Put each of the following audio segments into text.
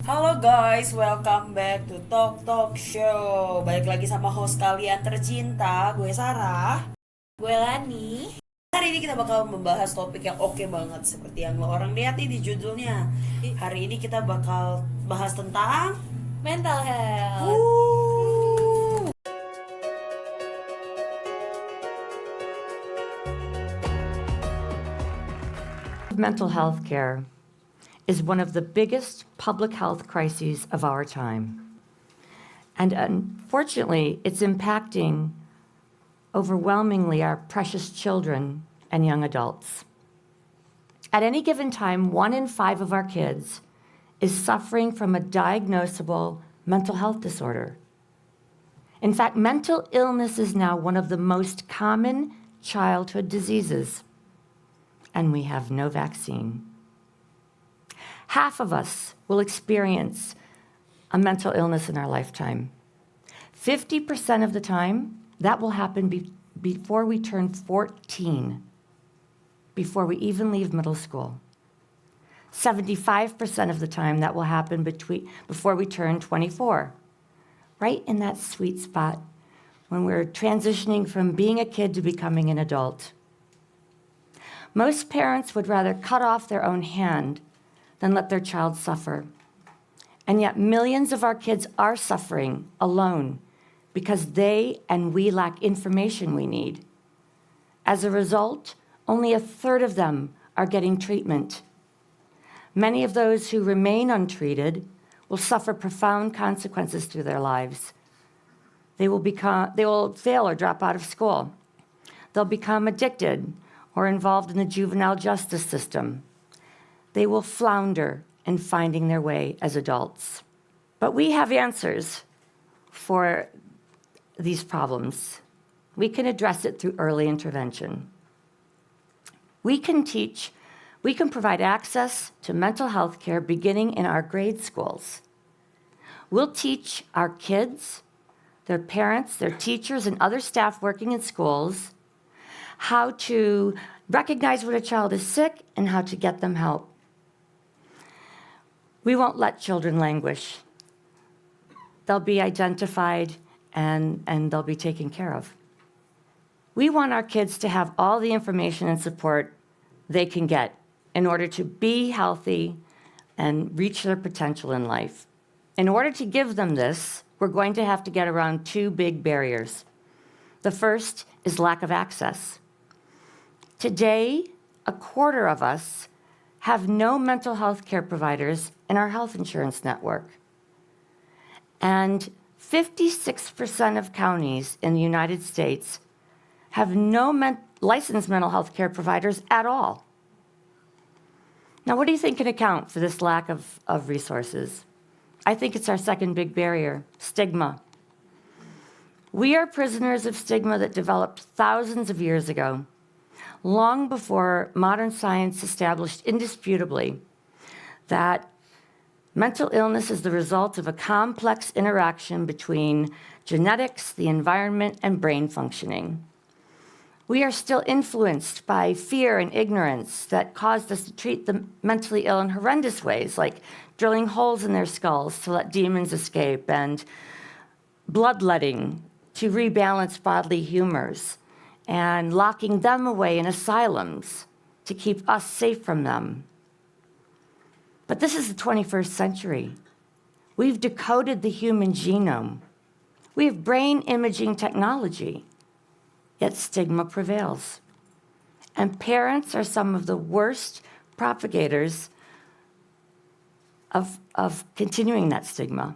Halo guys, welcome back to Talk Talk Show. Balik lagi sama host kalian tercinta, gue Sarah. Gue Lani. Hari ini kita bakal membahas topik yang oke banget seperti yang lo orang lihat nih di judulnya. Hari ini kita bakal bahas tentang Mental health. Wuh. Mental health care is one of the biggest public health crises of our time. And unfortunately, it's impacting overwhelmingly our precious children and young adults. At any given time, 1 in 5 of our kids is suffering from a diagnosable mental health disorder. In fact, mental illness is now one of the most common childhood diseases, and we have no vaccine. Half of us will experience a mental illness in our lifetime. 50% of the time, that will happen before we turn 14, before we even leave middle school. 75% of the time, that will happen before we turn 24, right in that sweet spot when we're transitioning from being a kid to becoming an adult. Most parents would rather cut off their own hand than let their child suffer. And yet millions of our kids are suffering alone because they and we lack information we need. As a result, only a third of them are getting treatment. Many of those who remain untreated will suffer profound consequences through their lives. They will fail or drop out of school. They'll become addicted or involved in the juvenile justice system. They will flounder in finding their way as adults. But we have answers for these problems. We can address it through early intervention. We can provide access to mental health care beginning in our grade schools. We'll teach our kids, their parents, their teachers, and other staff working in schools how to recognize when a child is sick and how to get them help. We won't let children languish. They'll be identified and they'll be taken care of. We want our kids to have all the information and support they can get in order to be healthy and reach their potential in life. In order to give them this, we're going to have to get around 2 big barriers. The first is lack of access. Today, a quarter of us have no mental health care providers in our health insurance network. And 56% of counties in the United States have no licensed mental health care providers at all. Now, what do you think can account for this lack of resources? I think it's our second big barrier, stigma. We are prisoners of stigma that developed thousands of years ago, long before modern science established indisputably that mental illness is the result of a complex interaction between genetics, the environment, and brain functioning. We are still influenced by fear and ignorance that caused us to treat the mentally ill in horrendous ways, like drilling holes in their skulls to let demons escape and bloodletting to rebalance bodily humors, and locking them away in asylums to keep us safe from them. But this is the 21st century. We've decoded the human genome. We have brain imaging technology, yet stigma prevails. And parents are some of the worst propagators of continuing that stigma.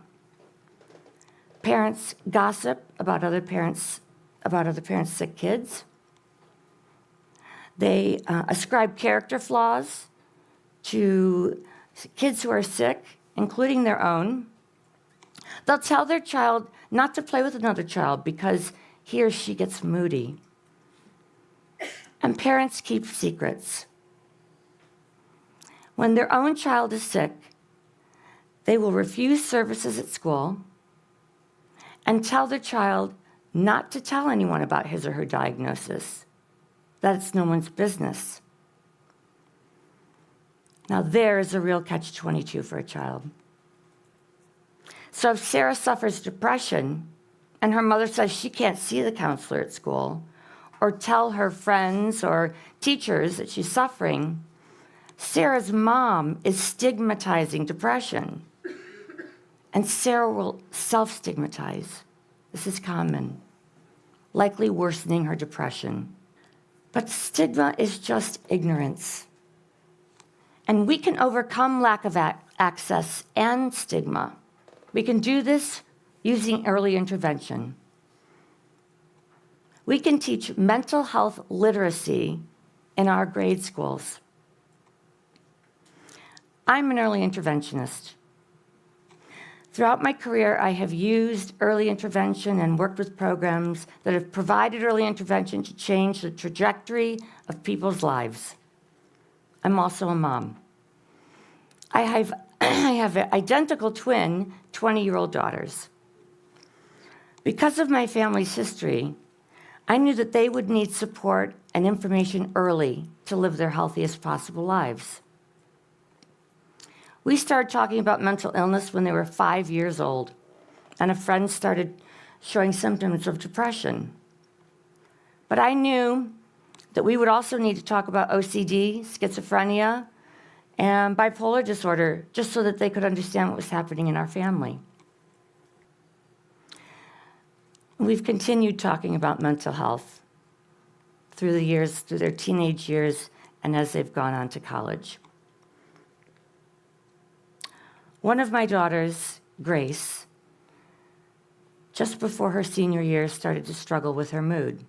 Parents gossip about other parents' sick kids. They ascribe character flaws to kids who are sick, including their own. They'll tell their child not to play with another child because he or she gets moody. And parents keep secrets. When their own child is sick, they will refuse services at school and tell their child not to tell anyone about his or her diagnosis, that it's no one's business. Now there is a real catch-22 for a child. So if Sarah suffers depression and her mother says she can't see the counselor at school or tell her friends or teachers that she's suffering, Sarah's mom is stigmatizing depression. And Sarah will self-stigmatize. This is common, likely worsening her depression. But stigma is just ignorance. And we can overcome lack of access and stigma. We can do this using early intervention. We can teach mental health literacy in our grade schools. I'm an early interventionist. Throughout my career, I have used early intervention and worked with programs that have provided early intervention to change the trajectory of people's lives. I'm also a mom. I have identical twin 20-year-old daughters. Because of my family's history, I knew that they would need support and information early to live their healthiest possible lives. We started talking about mental illness when they were 5 years old, and a friend started showing symptoms of depression. But I knew that we would also need to talk about OCD, schizophrenia, and bipolar disorder, just so that they could understand what was happening in our family. We've continued talking about mental health through the years, through their teenage years, and as they've gone on to college. One of my daughters, Grace, just before her senior year, started to struggle with her mood.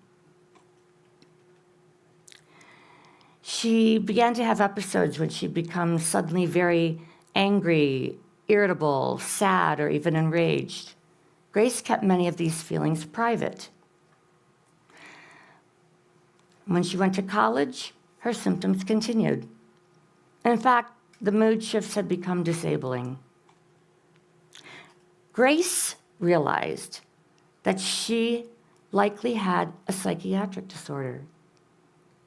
She began to have episodes when she'd become suddenly very angry, irritable, sad, or even enraged. Grace kept many of these feelings private. When she went to college, her symptoms continued. In fact, the mood shifts had become disabling. Grace realized that she likely had a psychiatric disorder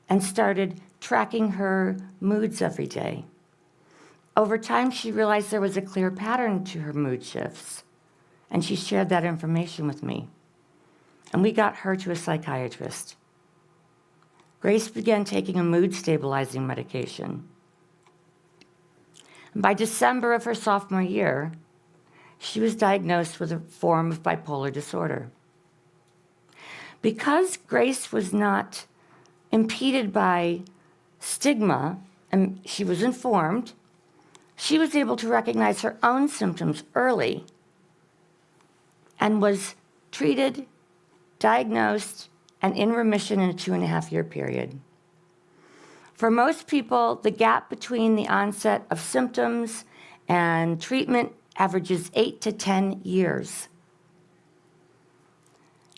and started tracking her moods every day. Over time, she realized there was a clear pattern to her mood shifts, and she shared that information with me. And we got her to a psychiatrist. Grace began taking a mood-stabilizing medication. And by December of her sophomore year, she was diagnosed with a form of bipolar disorder. Because Grace was not impeded by stigma, and she was informed, she was able to recognize her own symptoms early and was treated, diagnosed, and in remission in a 2.5-year period. For most people, the gap between the onset of symptoms and treatment averages 8 to 10 years.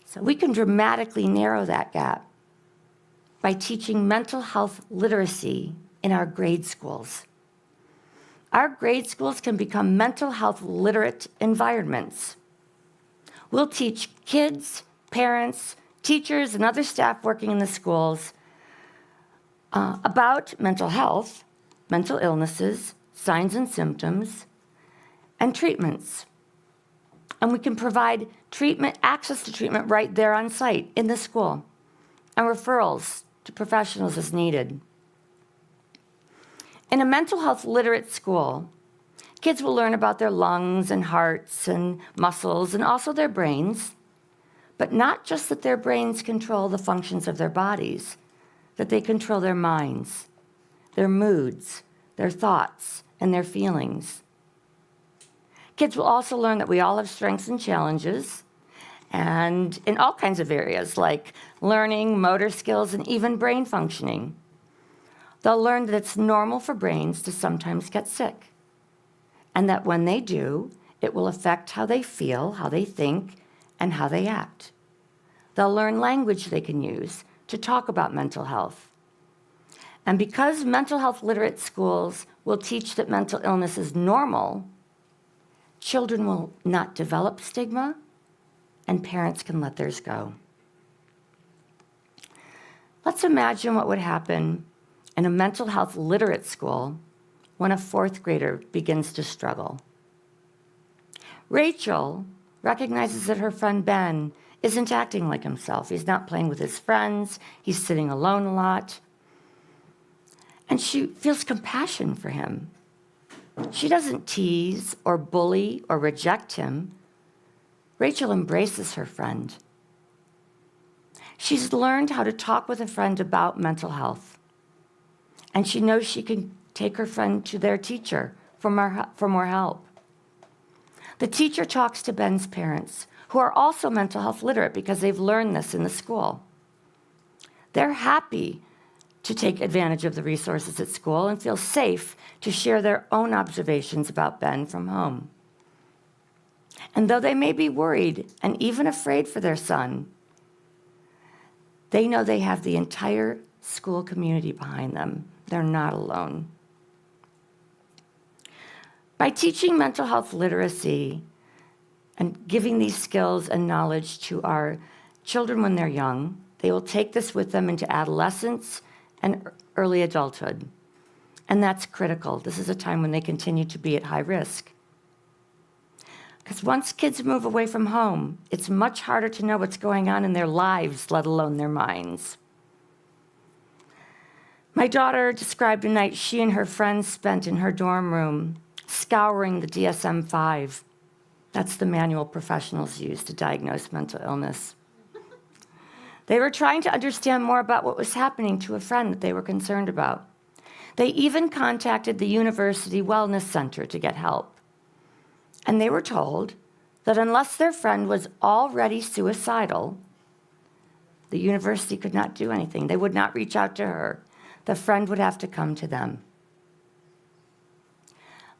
So we can dramatically narrow that gap by teaching mental health literacy in our grade schools. Our grade schools can become mental health literate environments. We'll teach kids, parents, teachers, and other staff working in the schools about mental health, mental illnesses, signs and symptoms, and treatments. And we can provide treatment, access to treatment right there on site in the school, and referrals to professionals as needed. In a mental health literate school, kids will learn about their lungs and hearts and muscles and also their brains, but not just that their brains control the functions of their bodies, that they control their minds, their moods, their thoughts, and their feelings. Kids will also learn that we all have strengths and challenges, and in all kinds of areas like learning, motor skills, and even brain functioning. They'll learn that it's normal for brains to sometimes get sick, and that when they do, it will affect how they feel, how they think, and how they act. They'll learn language they can use to talk about mental health. And because mental health literate schools will teach that mental illness is normal, children will not develop stigma, and parents can let theirs go. Let's imagine what would happen in a mental health literate school when a 4th grader begins to struggle. Rachel recognizes that her friend Ben isn't acting like himself. He's not playing with his friends. He's sitting alone a lot. And she feels compassion for him. She doesn't tease or bully or reject him. Rachel embraces her friend. She's learned how to talk with a friend about mental health. And she knows she can take her friend to their teacher for more help. The teacher talks to Ben's parents, who are also mental health literate because they've learned this in the school. They're happy to take advantage of the resources at school and feel safe to share their own observations about Ben from home. And though they may be worried and even afraid for their son, they know they have the entire school community behind them. They're not alone. By teaching mental health literacy and giving these skills and knowledge to our children when they're young, they will take this with them into adolescence and early adulthood. And that's critical. This is a time when they continue to be at high risk. Because once kids move away from home, it's much harder to know what's going on in their lives, let alone their minds. My daughter described a night she and her friends spent in her dorm room scouring the DSM-5. That's the manual professionals use to diagnose mental illness. They were trying to understand more about what was happening to a friend that they were concerned about. They even contacted the University Wellness Center to get help. And they were told that unless their friend was already suicidal, the university could not do anything. They would not reach out to her. The friend would have to come to them.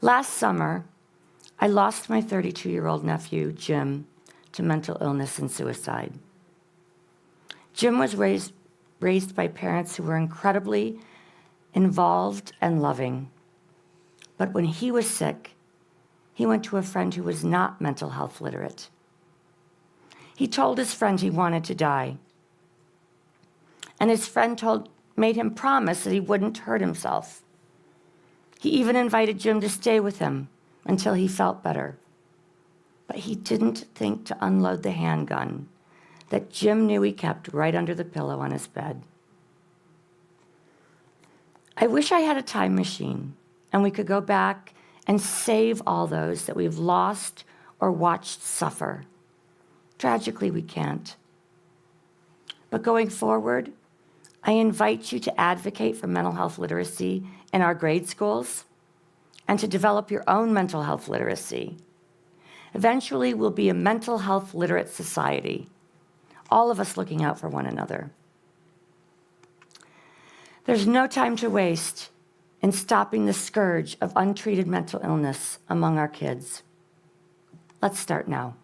Last summer, I lost my 32-year-old nephew, Jim, to mental illness and suicide. Jim was raised by parents who were incredibly involved and loving. But when he was sick, he went to a friend who was not mental health literate. He told his friend he wanted to die. And his friend made him promise that he wouldn't hurt himself. He even invited Jim to stay with him until he felt better. But he didn't think to unload the handgun that Jim knew he kept right under the pillow on his bed. I wish I had a time machine and we could go back and save all those that we've lost or watched suffer. Tragically, we can't. But going forward, I invite you to advocate for mental health literacy in our grade schools and to develop your own mental health literacy. Eventually, we'll be a mental health literate society, all of us looking out for one another. There's no time to waste in stopping the scourge of untreated mental illness among our kids. Let's start now.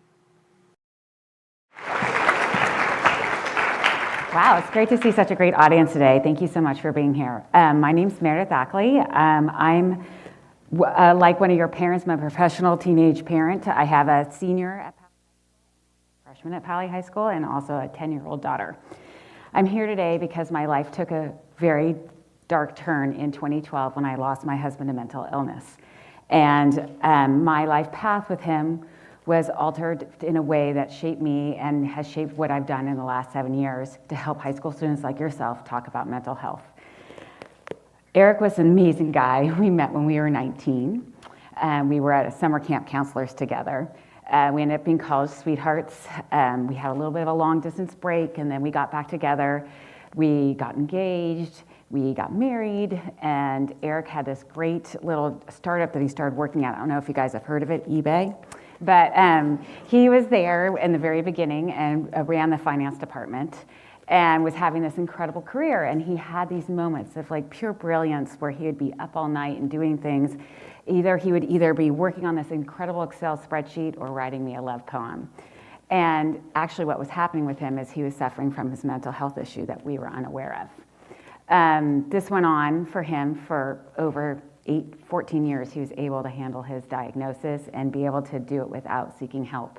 Wow, it's great to see such a great audience today. Thank you so much for being here. My name's Meredith Ackley. I'm like one of your parents, I'm a professional teenage parent. I have a senior at freshman at Pali High School and also a 10-year-old daughter. I'm here today because my life took a very dark turn in 2012 when I lost my husband to mental illness. And my life path with him was altered in a way that shaped me and has shaped what I've done in the last 7 years to help high school students like yourself talk about mental health. Eric was an amazing guy. We met when we were 19. We were at a summer camp counselors together. We ended up being college sweethearts. We had a little bit of a long distance break and then we got back together. We got engaged, we got married, and Eric had this great little startup that he started working at. I don't know if you guys have heard of it, eBay. But he was there in the very beginning and ran the finance department and was having this incredible career. And he had these moments of like pure brilliance where he would be up all night and doing things. He would either be working on this incredible Excel spreadsheet or writing me a love poem. And actually what was happening with him is he was suffering from his mental health issue that we were unaware of. This went on for him for over 14 years. He was able to handle his diagnosis and be able to do it without seeking help.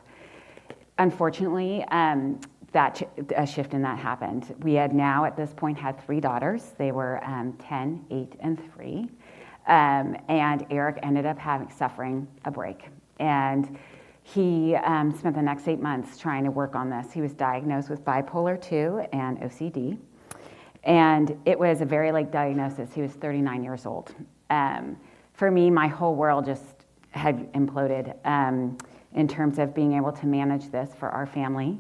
Unfortunately, a shift in that happened. We had now at this point had 3 daughters. They were 10, 8, and 3. And Eric ended up suffering a break. And He spent the next 8 months trying to work on this. He was diagnosed with bipolar 2 and OCD. And it was a very late diagnosis. He was 39 years old. For me, my whole world just had imploded in terms of being able to manage this for our family.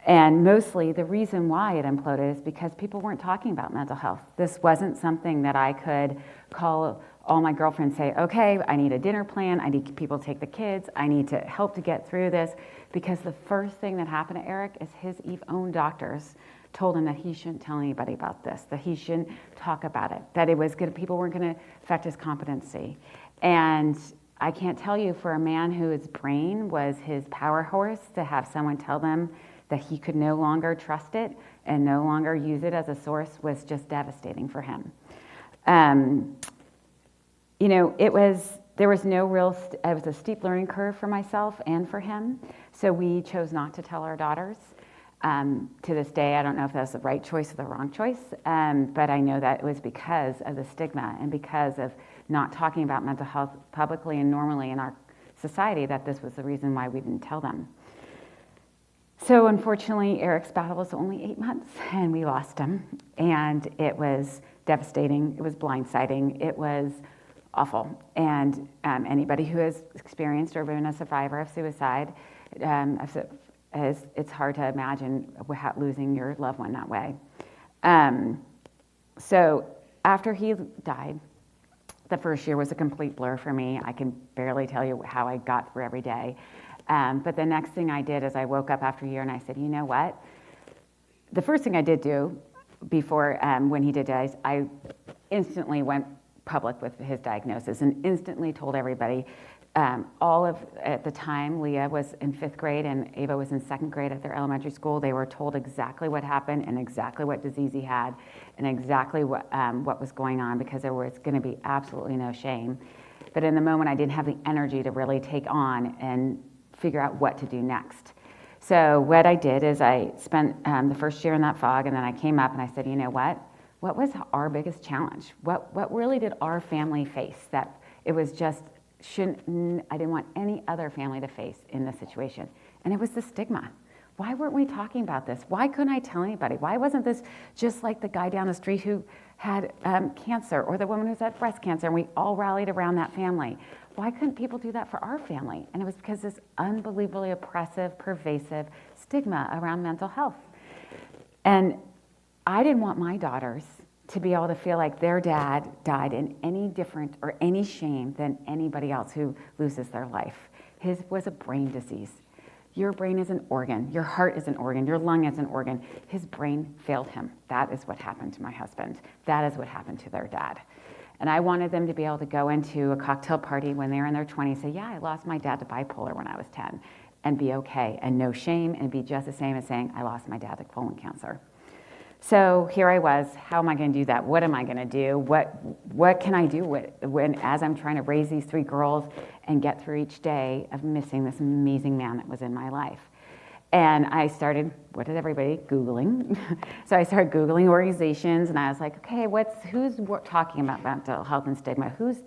And mostly the reason why it imploded is because people weren't talking about mental health. This wasn't something that I could call all my girlfriends, say, okay, I need a dinner plan, I need people to take the kids, I need to help to get through this. Because the first thing that happened to Eric is his own doctors told him that he shouldn't tell anybody about this, that he shouldn't talk about it, that people weren't going to affect his competency. And I can't tell you, for a man whose brain was his power horse, to have someone tell them that he could no longer trust it and no longer use it as a source was just devastating for him. It was a steep learning curve for myself and for him. So we chose not to tell our daughters. To this day, I don't know if that's the right choice or the wrong choice, but I know that it was because of the stigma and because of not talking about mental health publicly and normally in our society, that this was the reason why we didn't tell them. So unfortunately, Eric's battle was only 8 months, and we lost him. And it was devastating. It was blindsiding. It was awful. And anybody who has experienced or been a survivor of suicide, it's hard to imagine losing your loved one that way. So after he died, the first year was a complete blur for me. I can barely tell you how I got through every day. But the next thing I did is I woke up after a year and I said, you know what? The first thing I did do before, when he did die, I instantly went public with his diagnosis and instantly told everybody. At the time, Leah was in 5th grade and Ava was in 2nd grade at their elementary school. They were told exactly what happened and exactly what disease he had and exactly what was going on, because there was going to be absolutely no shame. But in the moment, I didn't have the energy to really take on and figure out what to do next. So what I did is I spent the first year in that fog, and then I came up and I said, you know what? What was our biggest challenge? What really did our family face that it was just I didn't want any other family to face in this situation? And it was the stigma. Why weren't we talking about this? Why couldn't I tell anybody? Why wasn't this just like the guy down the street who had cancer, or the woman who's had breast cancer, and we all rallied around that family? Why couldn't people do that for our family? And it was because this unbelievably oppressive, pervasive stigma around mental health. And I didn't want my daughters to be able to feel like their dad died in any different or any shame than anybody else who loses their life. His was a brain disease. Your brain is an organ. Your heart is an organ. Your lung is an organ. His brain failed him. That is what happened to my husband. That is what happened to their dad. And I wanted them to be able to go into a cocktail party when they're in their 20s, say, yeah, I lost my dad to bipolar when I was 10, and be okay, and no shame, and be just the same as saying, I lost my dad to colon cancer. So here I was, how am I going to do that? What am I going to do? What can I do as I'm trying to raise these 3 girls and get through each day of missing this amazing man that was in my life? And I started, what did everybody, Googling. So I started Googling organizations, and I was like, okay, who's talking about mental health and stigma? Who's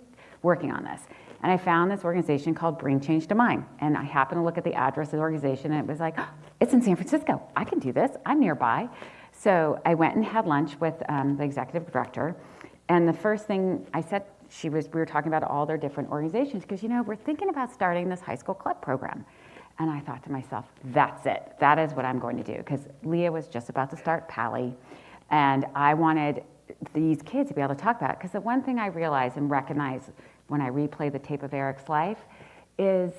working on this? And I found this organization called Bring Change to Mind. And I happened to look at the address of the organization, and it was like, oh, it's in San Francisco. I can do this. I'm nearby. So I went and had lunch with the executive director, and the first thing I said, we were talking about all their different organizations, because, we're thinking about starting this high school club program. And I thought to myself, that's it. That is what I'm going to do, because Leah was just about to start Pally, and I wanted these kids to be able to talk about it. Because the one thing I realized and recognized when I replayed the tape of Eric's life is,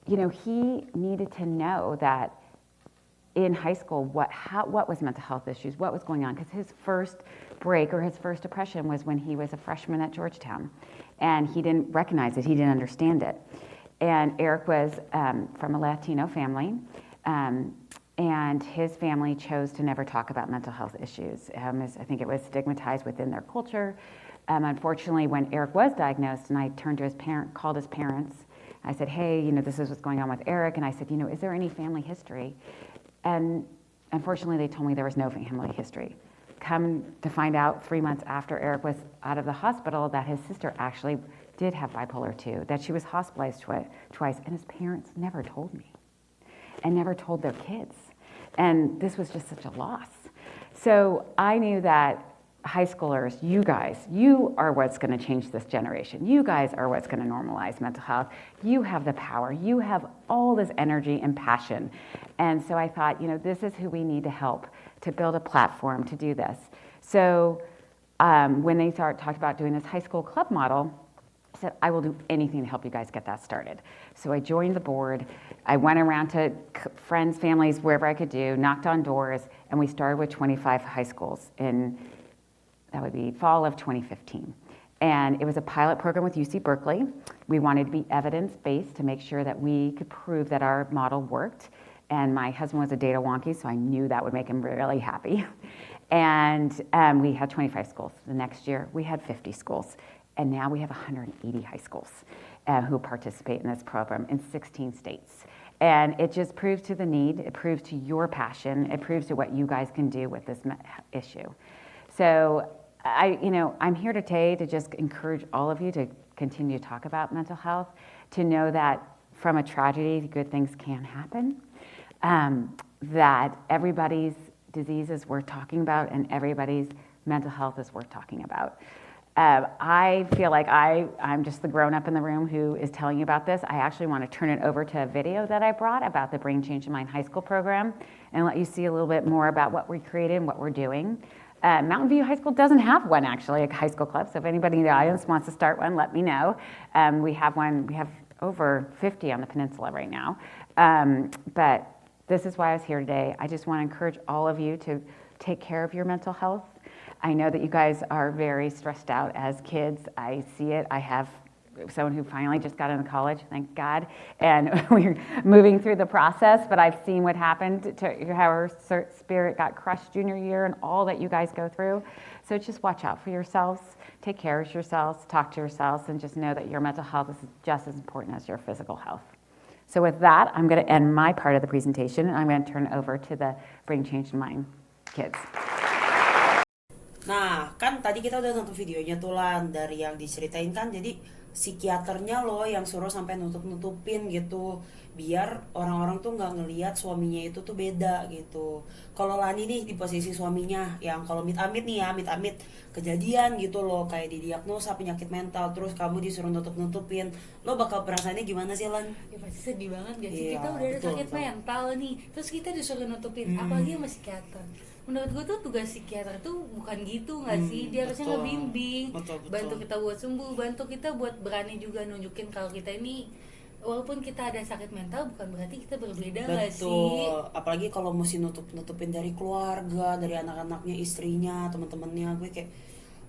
he needed to know that in high school, what was mental health issues, what was going on, because his first break or his first depression was when he was a freshman at Georgetown, and he didn't recognize it, he didn't understand it. And Eric was from a Latino family, and his family chose to never talk about mental health issues. I think it was stigmatized within their culture. Unfortunately, when Eric was diagnosed, and I turned to his called his parents, I said, hey, this is what's going on with Eric, and I said, is there any family history? And unfortunately, they told me there was no family history. Come to find out 3 months after Eric was out of the hospital that his sister actually did have bipolar 2, that she was hospitalized twice, and his parents never told me and never told their kids. And this was just such a loss. So I knew that high schoolers, you guys, you are what's going to change this generation. You guys are what's going to normalize mental health. You have the power. You have all this energy and passion. And so I thought, this is who we need to help to build a platform to do this. So when they talked about doing this high school club model, I said, I will do anything to help you guys get that started. So I joined the board. I went around to friends, families, wherever I could do, knocked on doors, and we started with 25 high schools that would be fall of 2015. And it was a pilot program with UC Berkeley. We wanted to be evidence-based to make sure that we could prove that our model worked. And my husband was a data wonky, so I knew that would make him really happy. And we had 25 schools. The next year, we had 50 schools. And now we have 180 high schools who participate in this program in 16 states. And it just proves to the need, it proves to your passion, it proves to what you guys can do with this issue. So I'm here today to just encourage all of you to continue to talk about mental health, to know that from a tragedy, good things can happen, that everybody's disease is worth talking about and everybody's mental health is worth talking about. I feel like I'm just the grown-up in the room who is telling you about this. I actually want to turn it over to a video that I brought about the Brain Change in Mind High School program and let you see a little bit more about what we created and what we're doing. Mountain View High School doesn't have one, actually, a high school club, so if anybody in the audience wants to start one, let me know. We have over 50 on the peninsula right now. But this is why I was here today. I just want to encourage all of you to take care of your mental health. I know that you guys are very stressed out as kids. I see it. I have someone who finally just got into college, thank God, and we're moving through the process, but I've seen what happened to how her spirit got crushed junior year and all that you guys go through. So just watch out for yourselves, take care of yourselves, talk to yourselves, and just know that your mental health is just as important as your physical health. So with that, I'm going to end my part of the presentation, and I'm going to turn it over to the Brain Change in Mind kids. Nah, kan tadi kita udah nonton videonya tuh Lan, dari yang diceritain kan, jadi psikiaternya loh yang suruh sampai nutup-nutupin gitu, biar orang-orang tuh nggak ngelihat suaminya itu tuh beda gitu. Kalau Lani nih di posisi suaminya, yang kalau amit-amit nih ya, amit-amit kejadian gitu loh, kayak didiagnosa penyakit mental, terus kamu disuruh nutup-nutupin, lo bakal perasaannya gimana sih Lan? Ya pasti sedih banget gak sih, Iya, kita udah ada betul, sakit betul. mental nih, terus kita disuruh nutupin, apalagi sama psikiater. Menurut gue tuh tugas psikiater tuh bukan gitu gak sih, dia harusnya betul. ngebimbing, Betul. bantu kita buat sembuh, bantu kita buat berani juga nunjukin kalau kita ini walaupun kita ada sakit mental bukan berarti kita berbeda gak sih. Betul, apalagi kalau mesti nutupin dari keluarga, dari anak-anaknya, istrinya, teman-temannya, gue kayak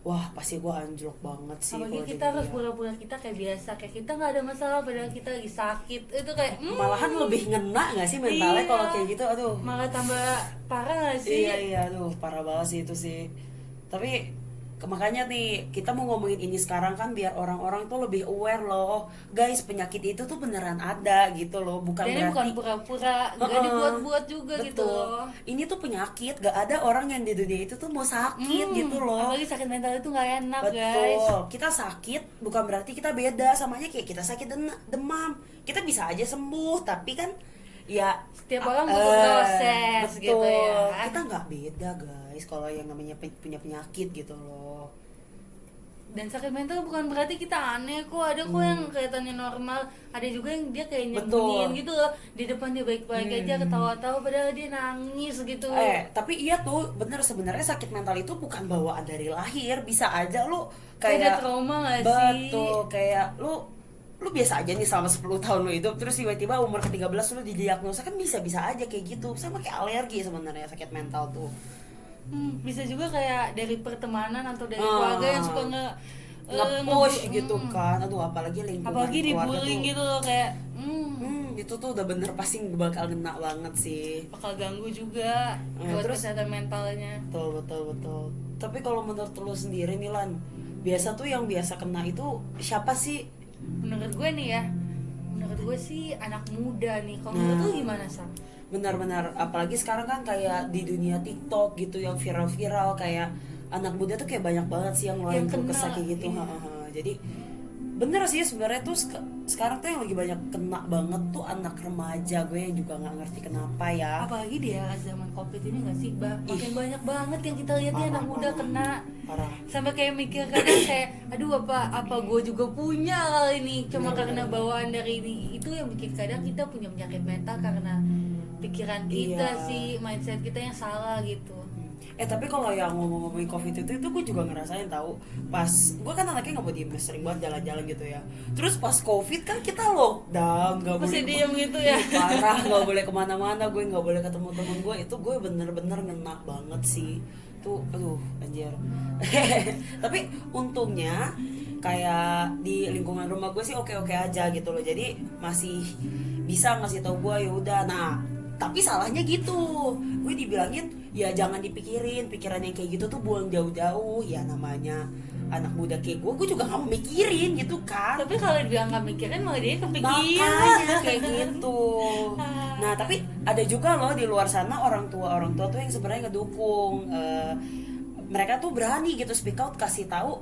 wah pasti gue anjlok banget sih. Apalagi kalau kita jadi harus dia. pura-pura kita kayak biasa, kayak kita nggak ada masalah padahal kita lagi sakit. Itu kayak Malahan lebih ngena nggak sih mentalnya Iya. kalau kayak gitu, aduh. malah tambah parah gak sih? Iya, aduh parah banget sih itu sih. Tapi makanya nih kita mau ngomongin ini sekarang kan biar orang-orang tuh lebih aware loh, guys, penyakit itu tuh beneran ada gitu loh, bukan Dan ini berarti bukan pura-pura, gak dibuat-buat juga gitu betul. loh. Ini tuh penyakit, gak ada orang yang di dunia itu tuh mau sakit gitu loh. Apalagi sakit mental itu gak enak Betul, guys. kita sakit bukan berarti kita beda, samanya kayak kita sakit demam, kita bisa aja sembuh, tapi kan ya Setiap orang butuh proses betul. gitu ya. Kita nggak beda guys kalau yang namanya punya penyakit gitu loh. Dan sakit mental bukan berarti kita aneh kok, ada kok yang kelihatannya normal, ada juga yang dia kayak nyembunyiin Betul. gitu loh, di depan dia baik-baik aja ketawa-tawa padahal dia nangis gitu. Tapi iya tuh bener, sebenarnya sakit mental itu bukan bawaan dari lahir, bisa aja lu Kayak kayak ada trauma gak sih? betul, kayak lu biasa aja nih selama 10 tahun lu hidup, terus tiba-tiba umur ke-13 lu didiagnosa, kan bisa-bisa aja kayak gitu. Sama kayak alergi sebenarnya sakit mental tuh. Bisa juga kayak dari pertemanan atau dari keluarga yang suka nge-push gitu kan. Aduh, apalagi lingkungan apalagi keluarga dibullying tuh. gitu loh, kayak Itu tuh udah bener pasti bakal ngena banget sih. bakal ganggu juga buat terus- kesehatan mentalnya. Betul. Tapi kalau menurut lu sendiri nih Lan, biasa tuh yang biasa kena itu siapa sih? Menurut gue nih ya, menurut gue sih anak muda nih. Kalau menurut lu gimana, Sam? Benar-benar, apalagi sekarang kan kayak di dunia TikTok gitu yang viral-viral, kayak anak muda tuh kayak banyak banget sih yang ngeluarin Yang keluh kena, kesah kayak gitu. iya. Jadi bener sih sebenarnya tuh sekarang tuh yang lagi banyak kena banget tuh anak remaja, gue yang juga nggak ngerti kenapa ya. Apalagi di era zaman covid ini nggak sih, makin banyak banget yang kita lihat nih Parah, anak muda parah. kena. Parah. Sampai kayak mikir kadang kayak aduh apa gue juga punya kali ini, cuma Bener, karena bener. bawaan dari ini itu yang bikin kadang kita punya penyakit mental karena pikiran kita Iya. sih, mindset kita yang salah gitu. Tapi kalau yang ngomong-ngomongin covid itu gue juga ngerasain tahu. Pas gue kan anaknya nggak mau diem, sering banget jalan-jalan gitu ya. Terus pas covid kan kita lockdown, nggak boleh Mesti diem gitu ya. parah, nggak boleh kemana-mana, gue nggak boleh ketemu temen gue. Itu gue bener-bener ngena banget sih tuh, aduh anjir. Tapi untungnya kayak di lingkungan rumah gue sih oke-oke aja gitu loh, jadi masih bisa ngasih tau gue ya udah. Nah tapi salahnya gitu, gue dibilangin ya jangan dipikirin, pikiran yang kayak gitu tuh buang jauh-jauh. Ya namanya anak muda kayak gue juga gak mau mikirin gitu kan. Tapi kalau dia nggak mikirin malah dia kepikiran. Makanya kayak gitu. Nah tapi ada juga loh di luar sana orang tua tuh yang sebenarnya ngedukung. Mereka tuh berani gitu speak out, kasih tahu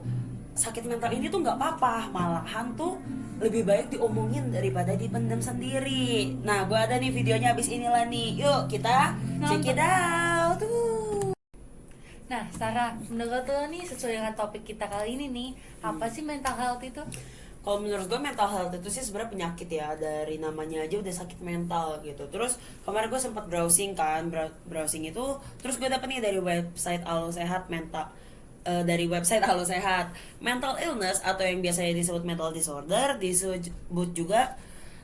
sakit mental ini tuh nggak apa-apa, malahan tuh lebih baik diomongin daripada dipendam sendiri. Nah gue ada nih videonya abis inilah nih, yuk kita check it out tuh. Nah, Sarah, menurut lo nih sesuai dengan topik kita kali ini nih, apa sih mental health itu? Kalau menurut gue mental health itu sih sebenarnya penyakit ya, dari namanya aja udah sakit mental gitu. Terus kemarin gue sempat browsing kan, browsing itu, terus gue dapet nih dari website Alo Sehat dari website Halo Sehat, mental illness atau yang biasanya disebut mental disorder, disebut juga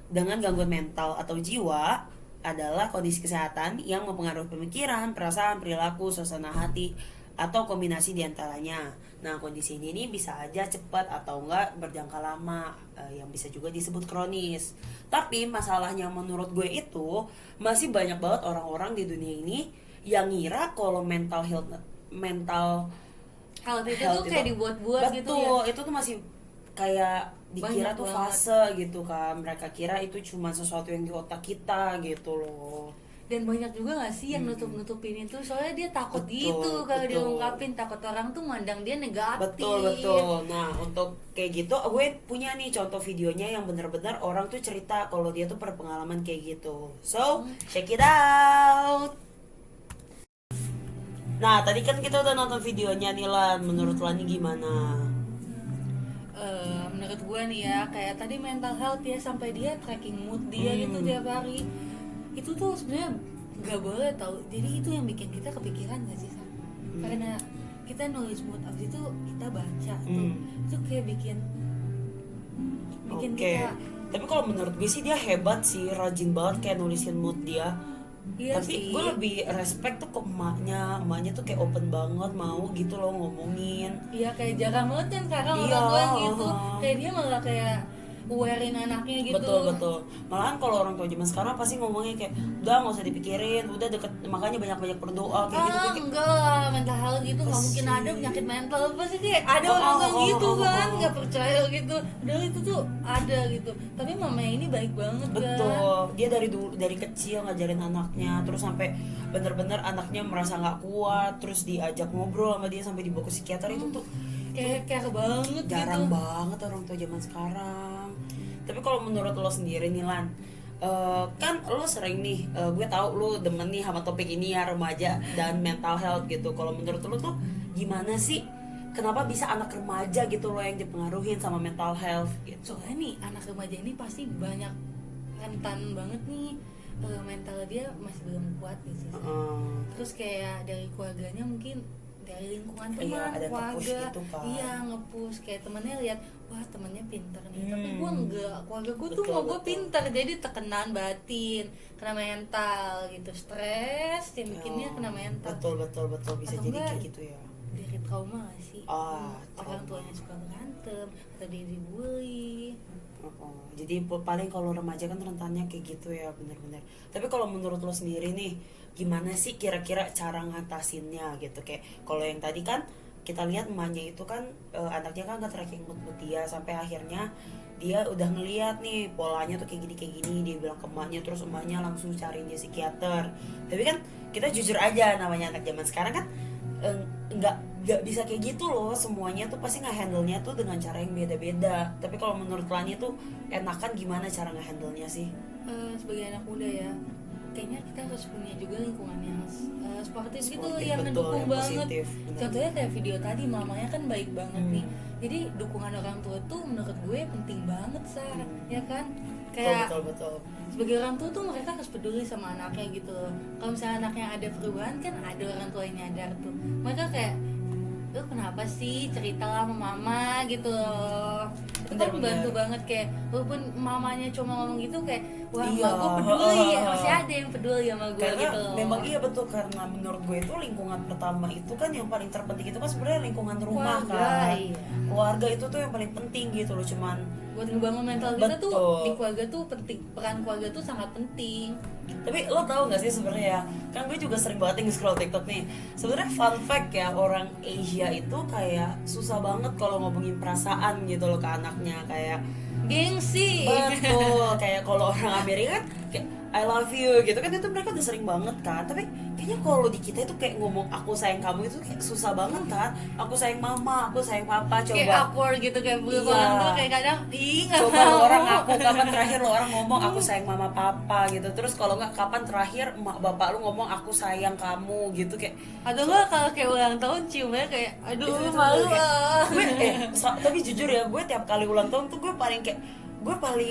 dengan gangguan mental atau jiwa, adalah kondisi kesehatan yang mempengaruhi pemikiran, perasaan, perilaku, suasana hati, atau kombinasi diantaranya. Nah kondisi ini bisa aja cepat atau enggak berjangka lama, yang bisa juga disebut kronis. Tapi masalahnya menurut gue itu masih banyak banget orang-orang di dunia ini yang ngira kalau mental health Health itu health tuh kayak itu- dibuat-buat gitu ya. betul, itu tuh masih kayak dikira Banyak tuh banget. fase gitu kan. Mereka kira itu cuma sesuatu yang di otak kita gitu loh. Dan banyak juga gak sih yang nutup-nutupin itu, soalnya dia takut Betul, gitu kalau betul. diungkapin, takut orang tuh mandang dia negatif. Betul. Nah untuk kayak gitu gue punya nih contoh videonya yang bener-bener orang tuh cerita kalau dia tuh berpengalaman kayak gitu. So check it out. Nah tadi kan kita udah nonton videonya nih Lan, menurut Lan nih gimana? Menurut gue nih ya, kayak tadi mental health ya, sampai dia tracking mood dia gitu tiap hari. Itu tuh sebenarnya gak boleh tau. Jadi itu yang bikin kita kepikiran gak sih, Sam? Karena kita nulis mood, abis itu kita baca tuh, itu kayak bikin Oke. kita. Tapi kalau menurut gue sih dia hebat sih, rajin banget kayak nulisin mood dia. Iya Tapi sih. gue lebih respect tuh ke emaknya tuh kayak open banget mau gitu loh ngomongin. Iya, kayak jarang banget kan sekarang Iya, orang tua yang gitu. uh-huh. Kayak dia malah kayak awarein anaknya gitu. Betul. Malahan kalau orang tua zaman sekarang pasti ngomongnya kayak udah nggak usah dipikirin, udah deket, makanya banyak berdoa kayak gitu. Gue kayak, Enggak lah, mental health gitu nggak mungkin sih? ada penyakit mental. Pasti kayak ada Oh, orang yang oh, gitu oh, kan, oh. nggak percaya gitu. Padahal itu tuh ada gitu. Tapi mamanya ini baik banget kan. betul. Dia dari kecil ngajarin anaknya, terus sampai bener-bener anaknya merasa nggak kuat, terus diajak ngobrol sama dia sampai dibawa ke psikiater. Itu tuh Kayak care banget jarang gitu. banget orang tua zaman sekarang. Tapi kalau menurut lo sendiri nih Lan, kan lo sering nih, gue tahu lo demen nih sama topik ini ya, remaja dan mental health gitu. Kalau menurut lo tuh gimana sih, kenapa bisa anak remaja gitu lo yang dipengaruhin sama mental health gitu? Soalnya nih anak remaja ini pasti banyak rentan banget nih, mental dia masih belum kuat gitu. Terus kayak dari keluarganya mungkin, dari lingkungan teman, Iya, ada nge-push keluarga, gitu kan. iya nge-push, kayak temennya lihat wah temennya pinter nih, tapi gue enggak, keluarga gue tuh Betul, mau gue betul. pinter, jadi tekanan batin, kena mental gitu, stres yang bikinnya kena mental. Betul bisa Atau jadi enggak, kayak gitu ya. dari trauma gak sih? Ah, Orang trauma. tuanya suka berantem atau dia dibully. Jadi paling kalau remaja kan rentannya kayak gitu ya, bener-bener. Tapi kalau menurut lo sendiri nih, gimana sih kira-kira cara ngatasinnya gitu? Kayak kalau yang tadi kan kita lihat emaknya itu kan, anaknya kan nggak tracking mood dia, sampai akhirnya dia udah ngeliat nih polanya tuh kayak gini, dia bilang ke emaknya, terus emaknya langsung cariin dia psikiater. Tapi kan kita jujur aja, namanya anak zaman sekarang kan nggak gak bisa kayak gitu loh, semuanya tuh pasti nge-handle-nya tuh dengan cara yang beda-beda. Tapi kalau menurut Lani tuh enakan gimana cara nge-handle-nya sih? Sebagai anak muda ya, kayaknya kita harus punya juga lingkungan yang sportif gitu, Sportif, yang betul, mendukung yang banget. positif, benar. Contohnya kayak video tadi, mamanya kan baik banget nih. Jadi dukungan orang tua tuh menurut gue penting banget, ya kan? Kayak Betul. sebagai orang tua tuh mereka harus peduli sama anaknya gitu loh. Kalau misalnya anaknya ada perubahan kan ada orang tua yang nyadar tuh. Mereka kayak, lu kenapa sih, ceritalah sama mama gitu loh. Itu kan Bener-bener. membantu banget, kayak walaupun mamanya cuma ngomong gitu kayak wah Iya, emak gue peduli, masih ada yang peduli sama gue karena gitu loh. memang iya betul, karena menurut gue itu lingkungan pertama itu kan yang paling terpenting itu kan sebenarnya lingkungan rumah Keluarga, kan. iya. Keluarga itu tuh yang paling penting gitu loh, cuman Buat ngebangun mental kita tuh Betul. di keluarga tuh penting, peran keluarga tuh sangat penting. tapi lo tau gak sih sebenarnya, kan gue juga sering banget nge-scroll TikTok nih. Sebenarnya fun fact ya, orang Asia itu kayak susah banget kalau ngomongin perasaan gitu loh ke anaknya, kayak Gengsi. betul. Kayak kalau orang Amerika kan kayak I love you gitu kan, itu mereka udah sering banget kan. Tapi kayaknya kalau di kita itu kayak ngomong aku sayang kamu itu kayak susah banget kan. Aku sayang mama, aku sayang papa. Kayak Coba awkward gitu, kayak Iya. orang tuh kayak kadang nggak coba mau. lo orang ngaku kapan terakhir lo orang ngomong aku sayang mama papa gitu. Terus kalau nggak kapan terakhir emak bapak lu ngomong aku sayang kamu gitu, kayak Atau enggak kalau kayak ulang tahun ciumnya kayak aduh itu malu kayak, gue tapi jujur ya, gue tiap kali ulang tahun tuh gue paling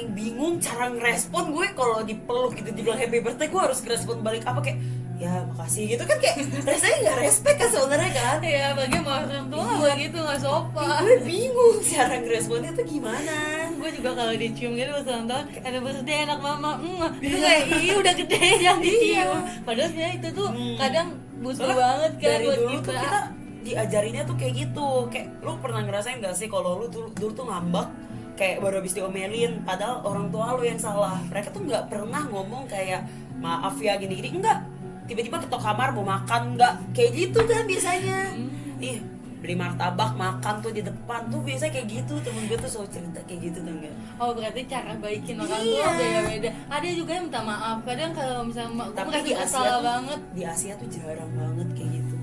bingung cara ngerespon. Gue kalau dipeluk gitu dibilang happy birthday, gue harus ngerespon balik apa, kayak ya makasih gitu kan, kayak rasanya nggak respect kan sebenarnya kan. ya bagi sama orang tua Iya. gitu nggak sopan. Gue bingung cara ngeresponnya tuh gimana. Gue juga kalau dicium gitu pas ulang tahun ada birthday anak mama, itu kayak ih udah gede yang dicium. Padahal sebenarnya itu tuh kadang butuh Soalnya banget kan dari buat dulu tuh kita. kita diajarinnya tuh kayak gitu. Kayak lu pernah ngerasain gak sih kalau lu dulu tuh ngambek kayak baru habis diomelin, padahal orang tua lu yang salah. Mereka tuh nggak pernah ngomong kayak maaf ya gini-gini, enggak. Tiba-tiba ketok kamar mau makan, enggak kayak gitu kan biasanya. Ih, beli martabak makan tuh di depan tuh biasanya kayak gitu. Temen gue tuh selalu cerita kayak gitu tuh enggak. Oh berarti cara baikin orang Iya. tua beda-beda. Ada juga yang minta maaf. Kadang kalau misalnya gue Tapi merasa di Asia bersalah tuh, banget. di Asia tuh jarang banget kayak gitu.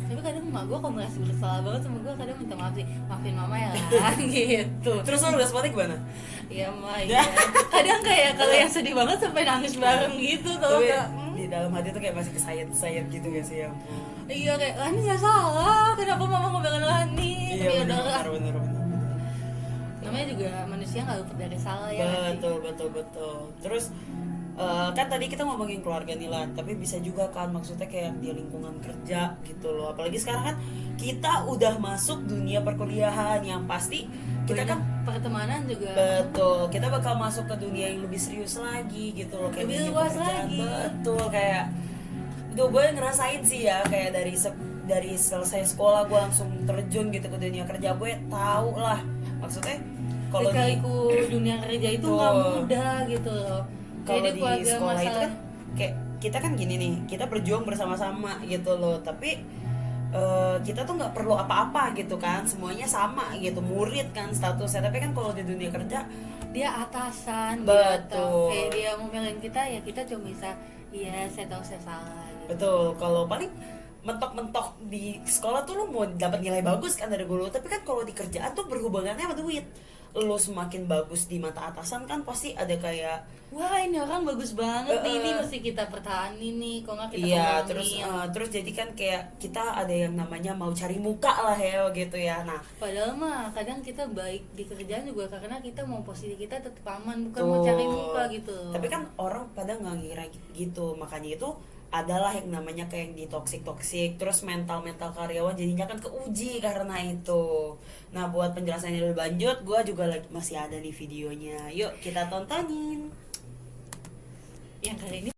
Tapi kadang emak gue kalau merasa bersalah banget sama gue kadang minta maaf sih, maafin mama ya lah gitu. Terus lu responnya gimana? Iya mah iya. Kadang kayak kalau yang sedih banget sampai nangis bareng gitu tau Tapi gak? di dalam hati tuh kayak masih kesayat-sayat gitu gak sih ya? Iya kayak Lani nggak salah, kenapa mama ngomelin Lani? Iya Tapi udahlah. benar. Namanya juga manusia nggak luput dari salah ya. nggak sih? Betul. Terus kan tadi kita ngomongin keluarga nih Lan, tapi bisa juga kan maksudnya kayak di lingkungan kerja gitu loh. Apalagi sekarang kan kita udah masuk dunia perkuliahan yang pasti kita kan pertemanan juga. betul, kita bakal masuk ke dunia yang lebih serius lagi gitu loh, kayak Lebih dunia luas pekerjaan. lagi. Betul, kayak tuh gue ngerasain sih ya, kayak dari selesai sekolah gue langsung terjun gitu ke dunia kerja. Gue tahu lah maksudnya kalau di Lika-liku dunia kerja itu Tuh. nggak mudah gitu loh. kalau Jadi di keluarga sekolah itu masalah. kan kayak kita kan gini nih, kita berjuang bersama-sama gitu loh, tapi kita tuh nggak perlu apa-apa gitu kan, semuanya sama gitu, murid kan statusnya. Tapi kan kalau di dunia kerja Dia atasan Betul. gitu. Kayak dia ngomelin kita ya kita cuma bisa iya saya tahu saya salah gitu. betul, kalau paling mentok-mentok di sekolah tuh lu mau dapat nilai bagus kan dari guru, tapi kan kalau di kerjaan tuh berhubungannya sama duit. Lu semakin bagus di mata atasan kan pasti ada kayak Wah ini orang bagus banget nih, ini mesti kita pertahanin nih, kok nggak kita iya, kembangin. terus jadi kan kayak kita ada yang namanya mau cari muka lah ya gitu ya. Nah, Padahal mah kadang kita baik di kerjaan juga karena kita mau posisi kita tetap aman, bukan tuh. mau cari muka gitu. Tapi kan orang pada nggak ngira gitu, makanya itu adalah yang namanya kayak yang di toxic, terus mental karyawan jadinya kan keuji karena itu. Nah, buat penjelasan yang lebih lanjut, gue juga masih ada nih videonya, yuk kita tontonin. Yang kali ini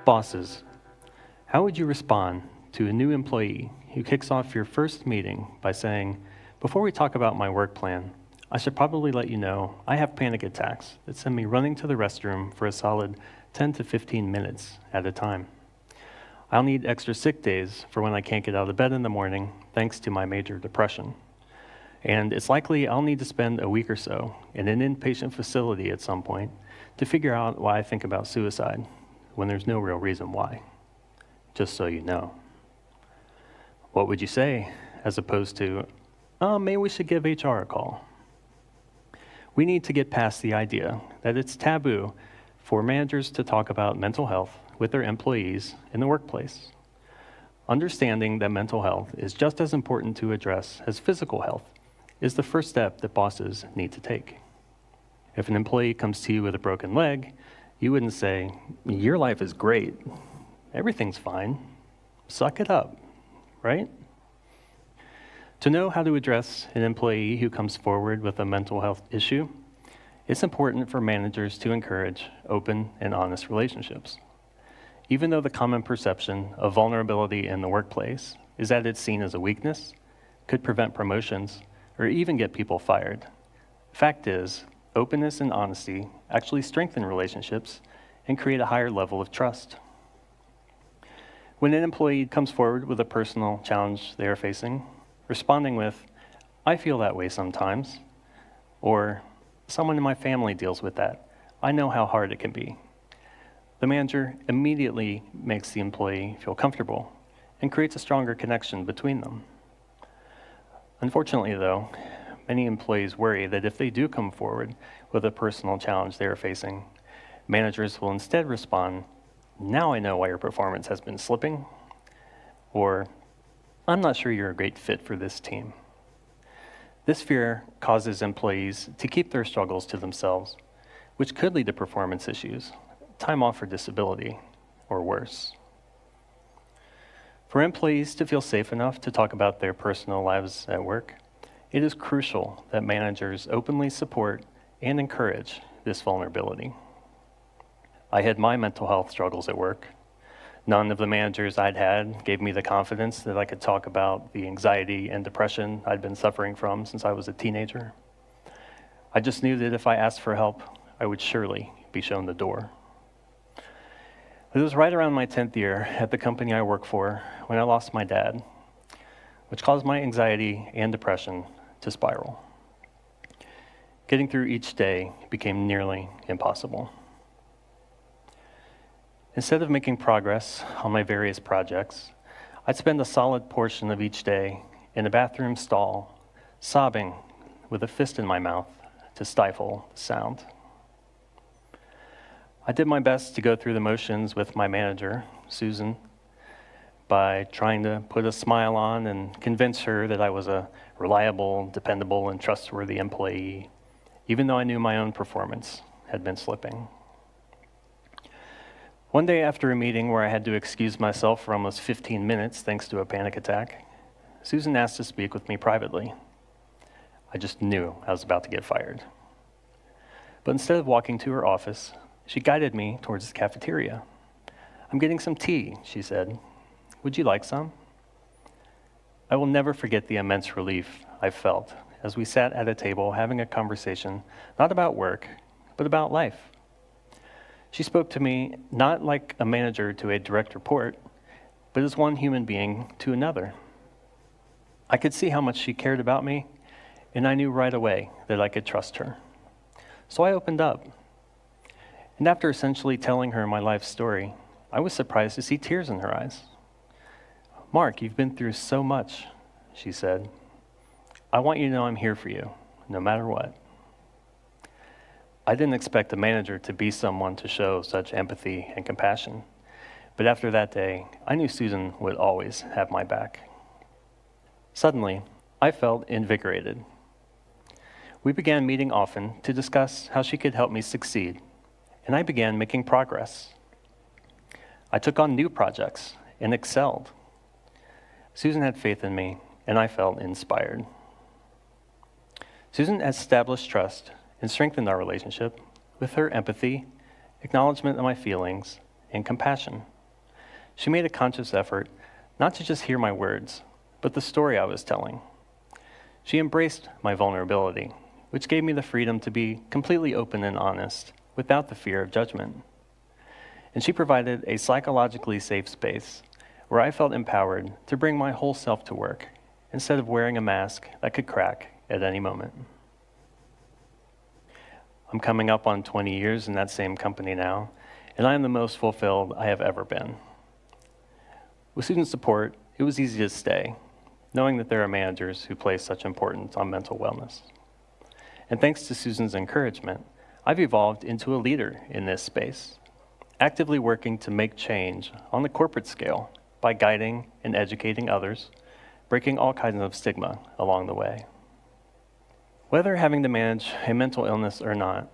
Bosses, how would you respond to a new employee who kicks off your first meeting by saying, "Before we talk about my work plan, I should probably let you know I have panic attacks that send me running to the restroom for a solid 10 to 15 minutes at a time. I'll need extra sick days for when I can't get out of bed in the morning thanks to my major depression. And it's likely I'll need to spend a week or so in an inpatient facility at some point to figure out why I think about suicide when there's no real reason why. Just so you know. What would you say as opposed to, oh, maybe we should give HR a call? We need to get past the idea that it's taboo for managers to talk about mental health with their employees in the workplace. Understanding that mental health is just as important to address as physical health is the first step that bosses need to take. If an employee comes to you with a broken leg, you wouldn't say, your life is great, everything's fine, suck it up, right? To know how to address an employee who comes forward with a mental health issue, it's important for managers to encourage open and honest relationships. Even though the common perception of vulnerability in the workplace is that it's seen as a weakness, could prevent promotions, or even get people fired, fact is, openness and honesty actually strengthen relationships and create a higher level of trust. When an employee comes forward with a personal challenge they are facing, responding with, I feel that way sometimes, or someone in my family deals with that, I know how hard it can be. The manager immediately makes the employee feel comfortable and creates a stronger connection between them. Unfortunately, though, many employees worry that if they do come forward with a personal challenge they are facing, managers will instead respond, now I know why your performance has been slipping, or I'm not sure you're a great fit for this team. This fear causes employees to keep their struggles to themselves, which could lead to performance issues, time off for disability, or worse. For employees to feel safe enough to talk about their personal lives at work, it is crucial that managers openly support and encourage this vulnerability. I had my mental health struggles at work. None of the managers I'd had gave me the confidence that I could talk about the anxiety and depression I'd been suffering from since I was a teenager. I just knew that if I asked for help, I would surely be shown the door. It was right around my 10th year at the company I work for when I lost my dad, which caused my anxiety and depression to spiral. Getting through each day became nearly impossible. Instead of making progress on my various projects, I'd spend a solid portion of each day in a bathroom stall, sobbing with a fist in my mouth to stifle the sound. I did my best to go through the motions with my manager, Susan, by trying to put a smile on and convince her that I was a reliable, dependable, and trustworthy employee, even though I knew my own performance had been slipping. One day after a meeting where I had to excuse myself for almost 15 minutes thanks to a panic attack, Susan asked to speak with me privately. I just knew I was about to get fired. But instead of walking to her office, she guided me towards the cafeteria. I'm getting some tea, she said. Would you like some? I will never forget the immense relief I felt as we sat at a table having a conversation, not about work, but about life. She spoke to me not like a manager to a direct report, but as one human being to another. I could see how much she cared about me, and I knew right away that I could trust her. So I opened up. And after essentially telling her my life story, I was surprised to see tears in her eyes. Mark, you've been through so much, she said. I want you to know I'm here for you, no matter what. I didn't expect a manager to be someone to show such empathy and compassion, but after that day, I knew Susan would always have my back. Suddenly, I felt invigorated. We began meeting often to discuss how she could help me succeed, and I began making progress. I took on new projects and excelled. Susan had faith in me, and I felt inspired. Susan established trust and strengthened our relationship with her empathy, acknowledgement of my feelings, and compassion. She made a conscious effort not to just hear my words, but the story I was telling. She embraced my vulnerability, which gave me the freedom to be completely open and honest without the fear of judgment. And she provided a psychologically safe space where I felt empowered to bring my whole self to work instead of wearing a mask that could crack at any moment. I'm coming up on 20 years in that same company now, and I am the most fulfilled I have ever been. With student support, it was easy to stay, knowing that there are managers who place such importance on mental wellness. And thanks to Susan's encouragement, I've evolved into a leader in this space, actively working to make change on the corporate scale by guiding and educating others, breaking all kinds of stigma along the way. Whether having to manage a mental illness or not,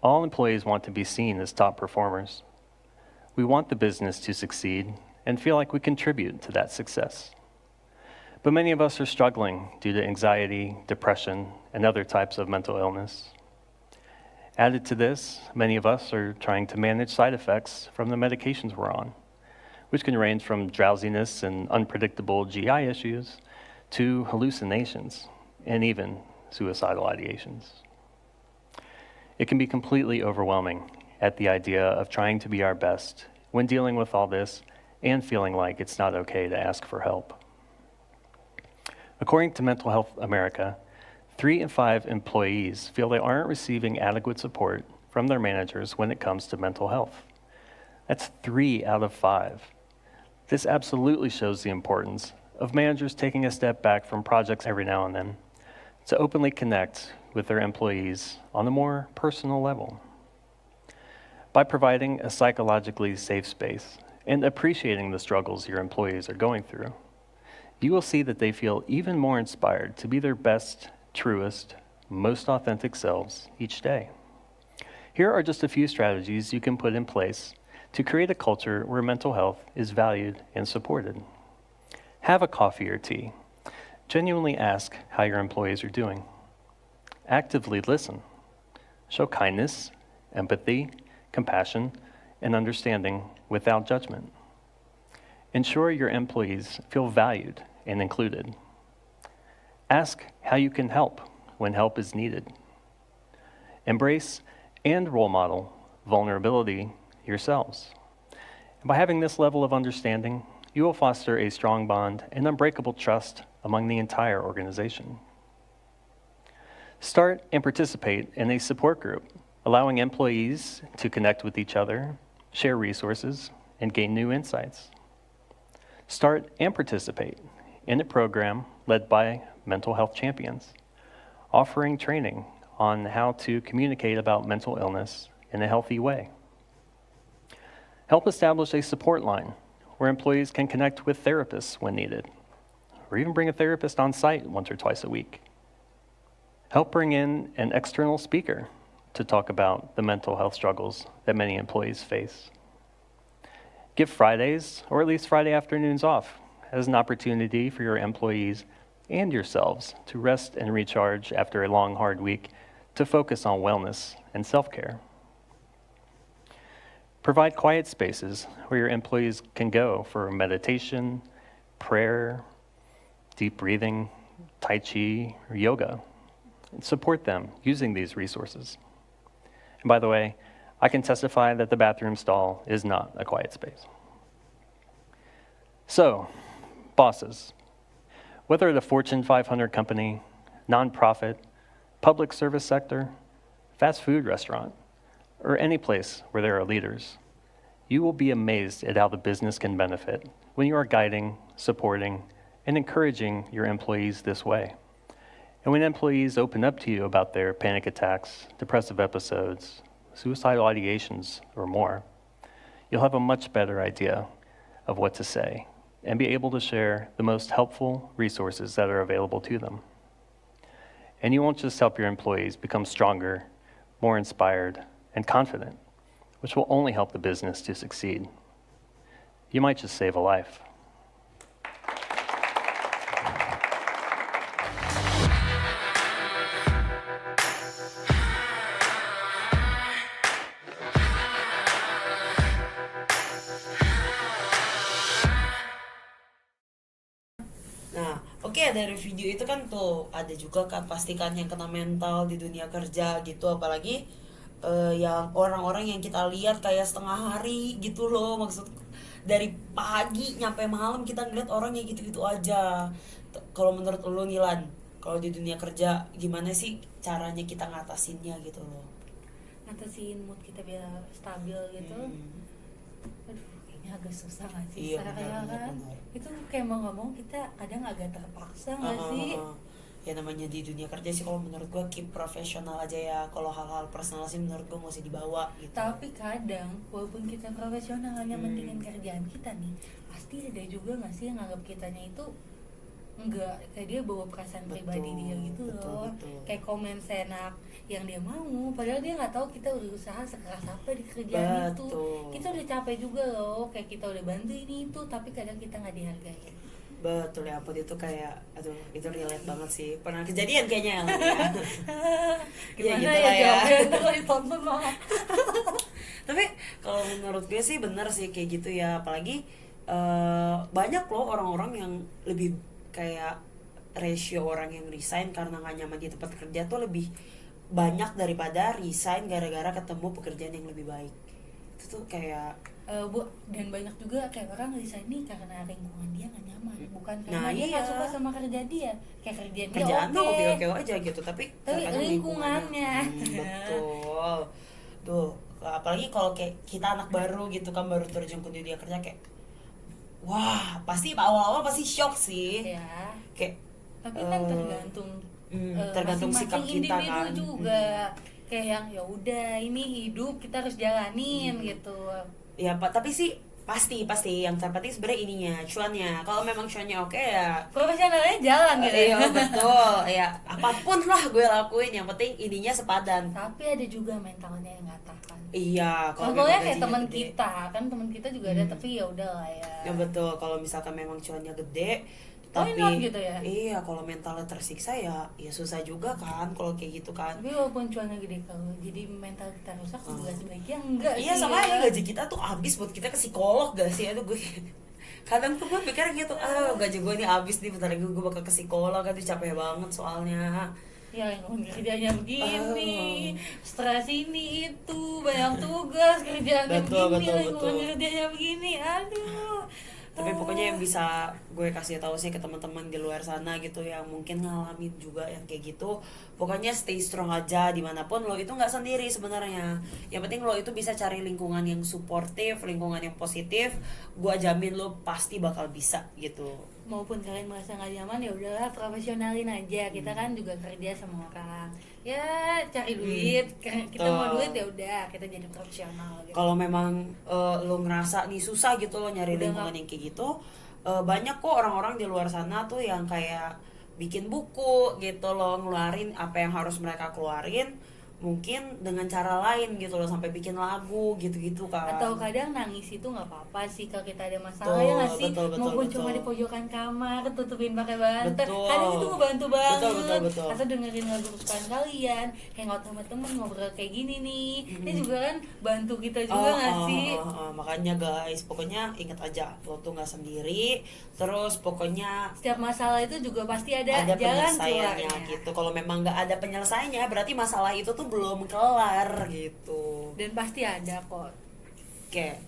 all employees want to be seen as top performers. We want the business to succeed and feel like we contribute to that success. But many of us are struggling due to anxiety, depression, and other types of mental illness. Added to this, many of us are trying to manage side effects from the medications we're on, which can range from drowsiness and unpredictable GI issues to hallucinations and even suicidal ideations. It can be completely overwhelming at the idea of trying to be our best when dealing with all this and feeling like it's not okay to ask for help. According to Mental Health America, 3 in 5 employees feel they aren't receiving adequate support from their managers when it comes to mental health. That's 3 out of 5. This absolutely shows the importance of managers taking a step back from projects every now and then to openly connect with their employees on a more personal level. By providing a psychologically safe space and appreciating the struggles your employees are going through, you will see that they feel even more inspired to be their best, truest, most authentic selves each day. Here are just a few strategies you can put in place to create a culture where mental health is valued and supported. Have a coffee or tea. Genuinely ask how your employees are doing. Actively listen. Show kindness, empathy, compassion, and understanding without judgment. Ensure your employees feel valued and included. Ask how you can help when help is needed. Embrace and role model vulnerability yourselves. And by having this level of understanding, you will foster a strong bond and unbreakable trust among the entire organization. Start and participate in a support group, allowing employees to connect with each other, share resources, and gain new insights. Start and participate in a program led by mental health champions, offering training on how to communicate about mental illness in a healthy way. Help establish a support line where employees can connect with therapists when needed, or even bring a therapist on site once or twice a week. Help bring in an external speaker to talk about the mental health struggles that many employees face. Give Fridays, or at least Friday afternoons off, as an opportunity for your employees and yourselves to rest and recharge after a long, hard week to focus on wellness and self-care. Provide quiet spaces where your employees can go for meditation, prayer, deep breathing, Tai Chi, or yoga, and support them using these resources. And by the way, I can testify that the bathroom stall is not a quiet space. So, bosses, whether at a Fortune 500 company, nonprofit, public service sector, fast food restaurant, or any place where there are leaders, you will be amazed at how the business can benefit when you are guiding, supporting, and encouraging your employees this way. And when employees open up to you about their panic attacks, depressive episodes, suicidal ideations, or more, you'll have a much better idea of what to say and be able to share the most helpful resources that are available to them. And you won't just help your employees become stronger, more inspired, and confident, which will only help the business to succeed. You might just save a life. Nah, oke, dari video itu kan tuh ada juga kan pastikan yang kena mental di dunia kerja gitu, apalagi yang orang-orang yang kita lihat kayak setengah hari gitu loh, maksud dari pagi nyampe malam kita ngeliat orang yang gitu-gitu aja. Kalau menurut lo nih Lan, kalau di dunia kerja gimana sih caranya kita ngatasinnya gitu loh? ngatasin mood kita biar stabil gitu. Aduh, kayaknya agak susah gak sih? Iya, benar. Itu kayak mau nggak mau kita kadang agak terpaksa nggak sih? Ya namanya di dunia kerja sih kalau menurut gue keep profesional aja ya. Kalau hal-hal personal sih menurut gue nggak usah dibawa gitu. Tapi kadang walaupun kita profesional hanya mentingin kerjaan kita nih, pasti ada juga nggak sih yang nganggap kitanya itu enggak, kayak dia bawa perasaan pribadi dia gitu loh. Kayak komen seenak yang dia mau, padahal dia nggak tahu kita udah usaha sekeras apa di kerjaan itu. Kita udah capek juga loh, kayak kita udah bantu ini itu, tapi kadang kita nggak dihargai. Betul ya, ampun itu kayak, aduh itu relate banget sih. Pernah kejadian kayaknya yang Gimana gitu ya lah ya. jawabnya itu kalau ditonton mah. Tapi kalau menurut gue sih bener sih kayak gitu ya. Apalagi banyak loh orang-orang yang lebih kayak ratio orang yang resign karena gak nyaman di tempat kerja tuh lebih banyak daripada resign gara-gara ketemu pekerjaan yang lebih baik. Itu tuh kayak Dan banyak juga kayak orang resign nih karena lingkungan dia gak nyaman, bukan karena Nah, dia iya. gak suka sama kerja dia. Kayak kerjaan dia kerjaan tuh oke, oke-oke aja gitu, tapi terkadang lingkungannya. betul. Tuh, apalagi kalau kayak kita anak baru gitu kan, baru terjun ke dunia kerja kayak wah, pasti awal-awal pasti shock sih. Ya, Kayak tapi kan tergantung tergantung sikap masing-masing kita individu kan. juga. Kayak yang ya udah ini hidup kita harus jalanin gitu. Ya Pak, tapi sih pasti yang terpenting sebenarnya ininya, cuannya. Kalau memang cuannya oke ya Profesionalnya jalan gitu. iya betul ya, apapun lah gue lakuin, yang penting ininya sepadan. Tapi ada juga mentalnya yang nggak tahan. Iya, kalau Contohnya memang kayak gajinya teman gede. kita, kan teman kita juga ada, tapi ya udah lah ya. Ya betul, kalau misalkan memang cuannya gede Why tapi not gitu ya? iya, kalau mentalnya tersiksa ya susah juga kan kalau kayak gitu kan. Tapi walaupun cuannya gede, kalau jadi mental kita rusak juga sebaiknya enggak Iya sih. sama ya. aja gaji kita tuh habis buat kita ke psikolog gak sih? Aduh gue kadang tuh gue pikir gitu, gaji gue ini habis nih, bentar lagi gue bakal ke psikolog, aduh capek banget soalnya. Ya yang kerjanya begini, stres ini itu, banyak tugas, kerjaannya Betul, begini, betul, lingkungan betul. kerjanya begini, aduh. Tapi pokoknya yang bisa gue kasih tahu sih ke teman-teman di luar sana gitu yang mungkin ngalamin juga yang kayak gitu, pokoknya stay strong aja dimanapun lo, itu nggak sendiri sebenarnya. Yang penting lo itu bisa cari lingkungan yang suportif, lingkungan yang positif, gue jamin lo pasti bakal bisa gitu. Maupun kalian merasa nggak nyaman, ya udahlah profesionalin aja. Kita kan juga kerja sama orang, ya cari duit. Kita mau duit ya udah kita jadi profesional gitu. Kalau memang lo ngerasa nih susah gitu lo nyari Udah lingkungan yang kayak gitu, banyak kok orang-orang di luar sana tuh yang kayak bikin buku gitu loh, ngeluarin apa yang harus mereka keluarin mungkin dengan cara lain gitu loh, sampai bikin lagu gitu-gitu kan. Atau kadang nangis itu nggak apa-apa sih kalau kita ada masalah, Betul, ya nggak sih? betul, Maupun betul. cuma di pojokan kamar tutupin pakai banter, Betul. kadang itu ngebantu banget. Betul. Atau dengerin lagu kesukaan kalian, hangout sama temen ngobrol kayak gini nih, ini juga kan bantu kita juga nggak sih? Makanya guys, pokoknya inget aja lo tuh nggak sendiri. Terus pokoknya Setiap masalah itu juga pasti ada jalan penyelesaiannya keluarnya. gitu. Kalau memang nggak ada penyelesaiannya, berarti masalah itu tuh belum kelar gitu. Dan pasti ada kok. Oke,